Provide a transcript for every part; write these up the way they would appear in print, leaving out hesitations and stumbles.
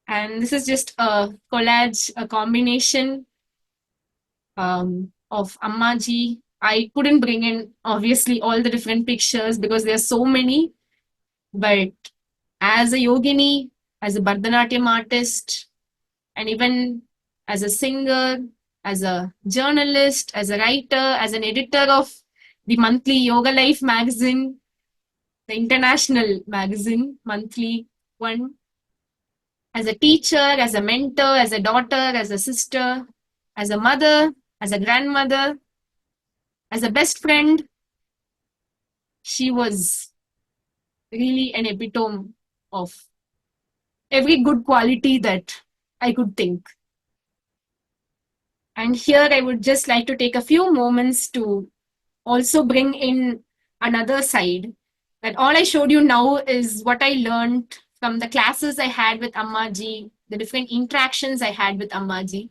And this is just a collage, a combination of Ammaji. I couldn't bring in obviously all the different pictures because there are so many, but as a yogini, as a Bharatanatyam artist, and even as a singer, as a journalist, as a writer, as an editor of the monthly Yoga Life magazine, the international magazine, monthly one, as a teacher, as a mentor, as a daughter, as a sister, as a mother, as a grandmother, as a best friend. She was really an epitome of every good quality that I could think. And here I would just like to take a few moments to also bring in another side. That all I showed you now is what I learned from the classes I had with Ammaji, the different interactions I had with Ammaji.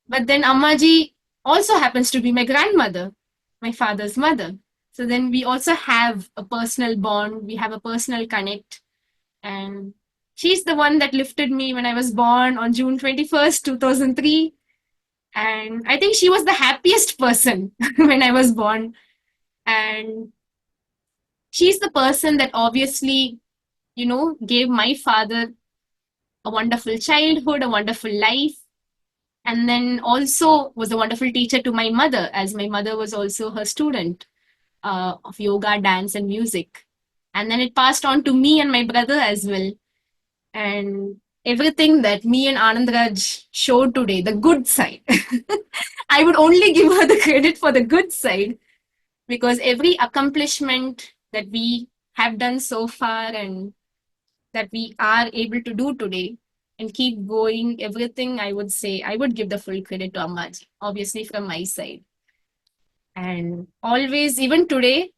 But then Ammaji also happens to be my grandmother, my father's mother. So then we also have a personal bond, we have a personal connect. And she's the one that lifted me when I was born on June 21st, 2003. And I think she was the happiest person when I was born. And she's the person that obviously, gave my father a wonderful childhood, a wonderful life, and then also was a wonderful teacher to my mother, as my mother was also her student of yoga, dance, and music. And then it passed on to me and my brother as well. And everything that me and Anandraj showed today, the good side, I would only give her the credit for the good side because every accomplishment that we have done so far and that we are able to do today and keep going, everything I would say, I would give the full credit to Ammaji, obviously from my side. And always, even today,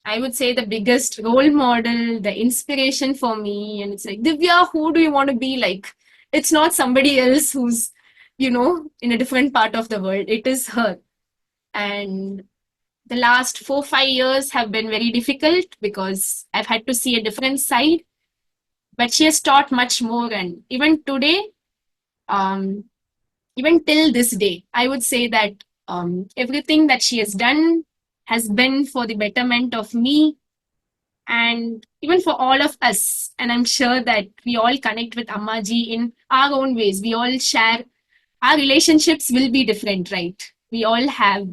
I would say the biggest role model, the inspiration for me. And it's like, Divya, who do you want to be like? It's not somebody else who's, in a different part of the world. It is her. And the last 4, 5 years have been very difficult because I've had to see a different side. But she has taught much more. And even today, um, even till this day, I would say that everything that she has done has been for the betterment of me and even for all of us. And I'm sure that we all connect with Ammaji in our own ways. We all share, our relationships will be different, right? We all have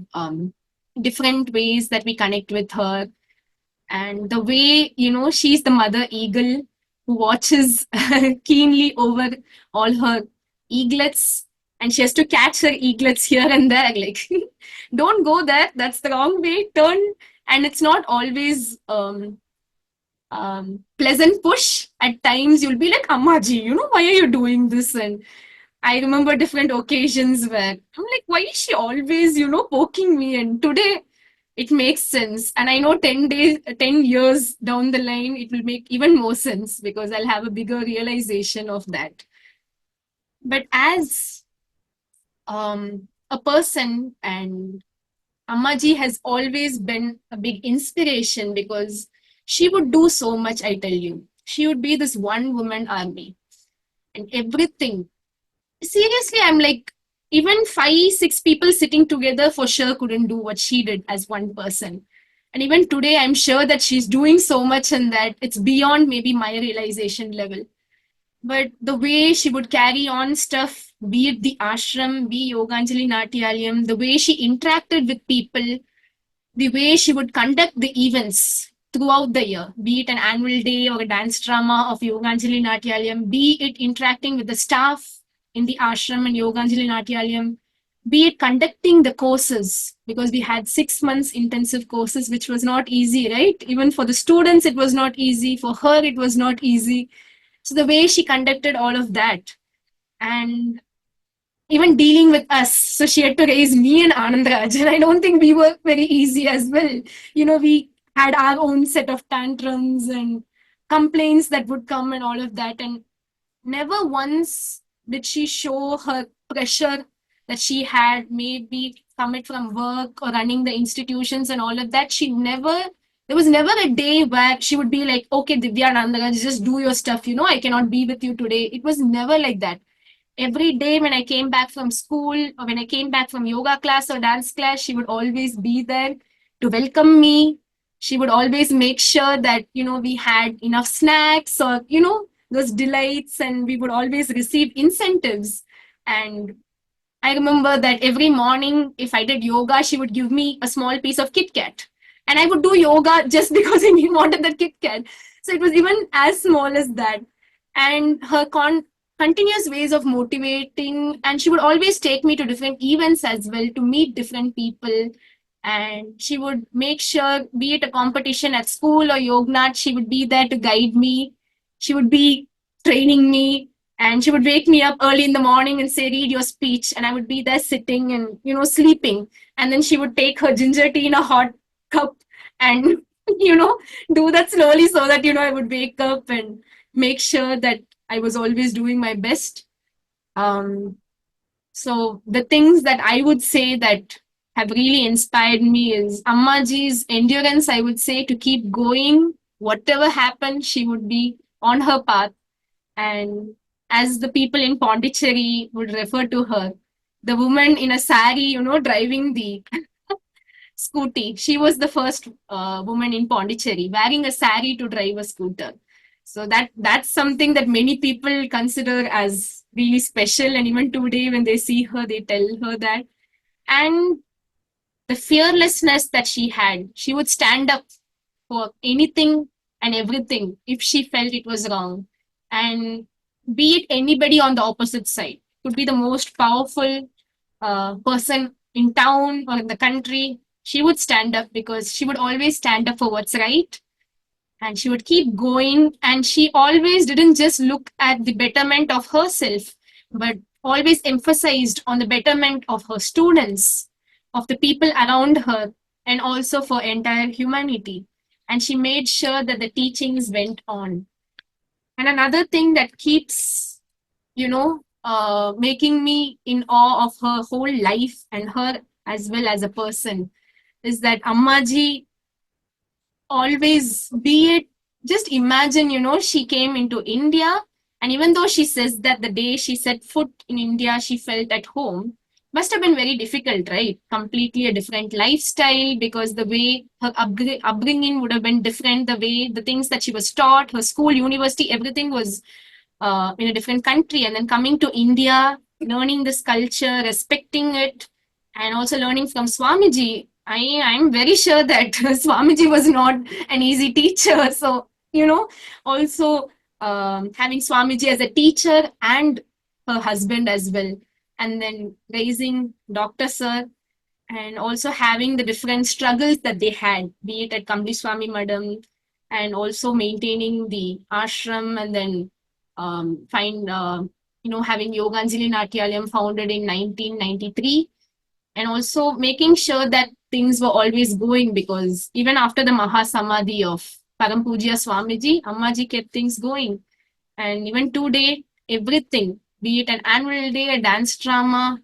different ways that we connect with her. And the way, she's the mother eagle who watches keenly over all her eaglets, and she has to catch her eaglets here and there. Like, don't go there. That's the wrong way. Turn. And it's not always pleasant push. At times, you'll be like, Ammaji, why are you doing this? And I remember different occasions where I'm like, why is she always, poking me? And today it makes sense. And I know 10 days, 10 years down the line, it will make even more sense because I'll have a bigger realization of that. But as a person, and Ammaji has always been a big inspiration because she would do so much, I tell you. She would be this one woman army and everything. Seriously, I'm like, even 5, 6 people sitting together for sure couldn't do what she did as one person. And even today, I'm sure that she's doing so much and that it's beyond maybe my realization level. But the way she would carry on stuff, be it the ashram, be Yoganjali Natyalayam, the way she interacted with people, the way she would conduct the events throughout the year, be it an annual day or a dance drama of Yoganjali Natyalayam, be it interacting with the staff in the ashram and Yoganjali Natyalayam, be it conducting the courses, because we had 6 months intensive courses, which was not easy, right? Even for the students, it was not easy. For her, it was not easy. So the way she conducted all of that, and even dealing with us. So she had to raise me and Anandraj, and I don't think we were very easy as well. We had our own set of tantrums and complaints that would come and all of that. And never once did she show her pressure that she had, maybe come it from work or running the institutions and all of that. She never There was never a day where she would be like, okay, Divya Nandagan, just do your stuff. I cannot be with you today. It was never like that. Every day when I came back from school or when I came back from yoga class or dance class, she would always be there to welcome me. She would always make sure that, we had enough snacks or, those delights, and we would always receive incentives. And I remember that every morning, if I did yoga, she would give me a small piece of Kit Kat. And I would do yoga just because I wanted that Kit Kat. So it was even as small as that. And her continuous ways of motivating, and she would always take me to different events as well to meet different people. And she would make sure, be it a competition at school or Yognat, she would be there to guide me. She would be training me, and she would wake me up early in the morning and say, read your speech. And I would be there sitting and, sleeping. And then she would take her ginger tea in a hot cup and, do that slowly so that, I would wake up and make sure that I was always doing my best. So the things that I would say that have really inspired me is Ammaji's endurance, I would say, to keep going. Whatever happened, she would be on her path. And as the people in Pondicherry would refer to her, the woman in a sari, driving the scooty. She was the first woman in Pondicherry wearing a sari to drive a scooter. So that's something that many people consider as really special. And even today, when they see her, they tell her that. And the fearlessness that she had, she would stand up for anything and everything if she felt it was wrong. And be it anybody on the opposite side, could be the most powerful person in town or in the country, she would stand up because she would always stand up for what's right, and she would keep going. And she always didn't just look at the betterment of herself, but always emphasized on the betterment of her students, of the people around her, and also for entire humanity. And she made sure that the teachings went on. And another thing that keeps, making me in awe of her whole life and her as well as a person is that Ammaji always, be it, just imagine, she came into India, and even though she says that the day she set foot in India, she felt at home, must have been very difficult, right? Completely a different lifestyle, because the way her upbringing would have been different, the way the things that she was taught, her school, university, everything was in a different country. And then coming to India, learning this culture, respecting it, and also learning from Swamiji. I'm very sure that Swamiji was not an easy teacher. So, also having Swamiji as a teacher and her husband as well. And then raising Dr. Sir, and also having the different struggles that they had, be it at Kamli Swami Madam, and also maintaining the ashram, and then having Yoganjali Natyalayam founded in 1993, and also making sure that things were always going, because even after the Mahasamadhi of Param Pujya Swamiji, Ammaji kept things going. And even today, everything, be it an annual day, a dance drama,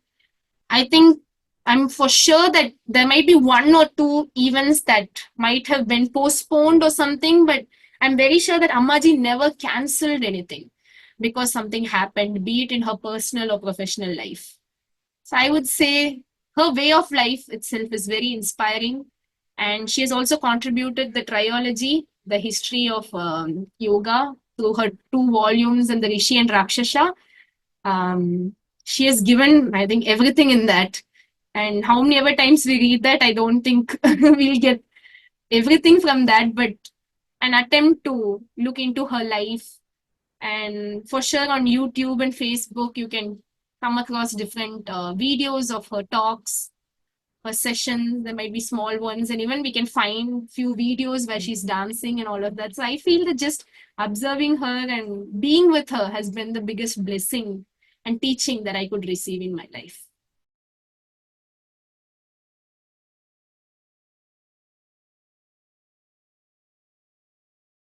I think I'm for sure that there might be one or two events that might have been postponed or something, but I'm very sure that Ammaji never cancelled anything because something happened, be it in her personal or professional life. So I would say her way of life itself is very inspiring. And she has also contributed the trilogy, the history of yoga, through her 2 volumes in the Rishi and Rakshasa. She has given, I think, everything in that. And how many ever times we read that, I don't think we'll get everything from that, but an attempt to look into her life. And for sure on YouTube and Facebook, you can come across different videos of her talks, her sessions. There might be small ones, and even we can find few videos where she's dancing and all of that. So I feel that just observing her and being with her has been the biggest blessing and teaching that I could receive in my life.